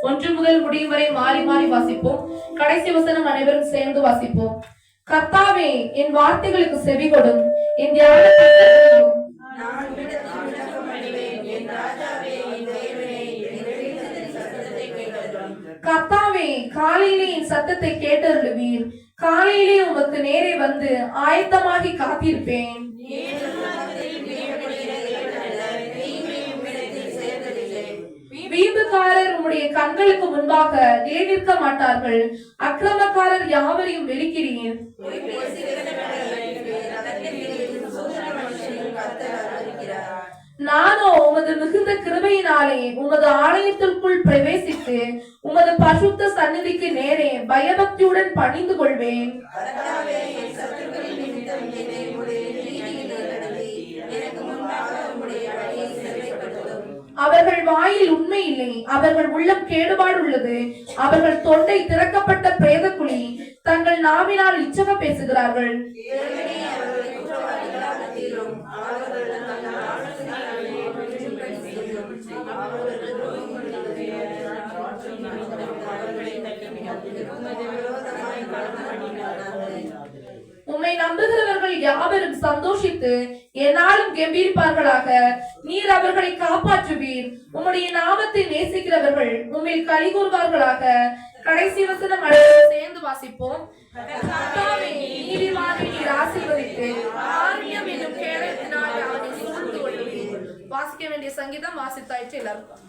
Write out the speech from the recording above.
ஒன்று முதல் முடியும் வரை மாறி மாறி வாசிப்போம். கடைசி வசனம் அனைவரும் சேர்ந்து வாசிப்போம். கர்த்தாவே, என் வார்த்தைகளுக்கு செவி கொடும், என் கர்த்தாவே, காலையிலே என் சத்தத்தை கேட்டருளுவீர். காலையிலே உமக்கு நேரே வந்து ஆயத்தமாகி காத்திருப்பேன். வீம்புக்காரர் உம்முடைய கண்களுக்கு முன்பாக நிலைநிற்க மாட்டார்கள். அக்கிரமக்காரர் யாவரையும் வெறுக்கிறீர். நானோ உமது மிகுந்த கிருபையினாலே உமது ஆலயத்திற்குள் பிரவேசித்து உமது பரிசுத்த சந்நிதிக்கு நேரே பயபக்தியுடன் பணிந்து கொள்வேன். அவர்கள் வாயில் உண்மை இல்லை, அவர்கள் உள்ளம் கேடுபாடு உள்ளது. அவர்கள் தொண்டை திறக்கப்பட்ட பிரேத குழி, தங்கள் நாவினால் இச்சக பேசுகிறார்கள். உம்மை நம்புகிறவர்கள் யாவரும் சந்தோஷித்து என்னாலும் கெம்பீரிப்பார்களாக. நீர் அவர்களை காப்பாற்றுவீர். உம்முடைய நாமத்தை நேசிக்கிறவர்கள் உம்மில் களி கூறுவார்களாக. கடைசி வசனம் சேர்ந்து வாசிப்போம். நீதிமானை நீர் ஆசீர்வதித்து ஆரியம் என்னும் கேடத்தினால் அவனை சூழ்ந்து கொள்வீர். வாசிக்க வேண்டிய சங்கீதம் வாசித்தாயிற்று எல்லாரும்.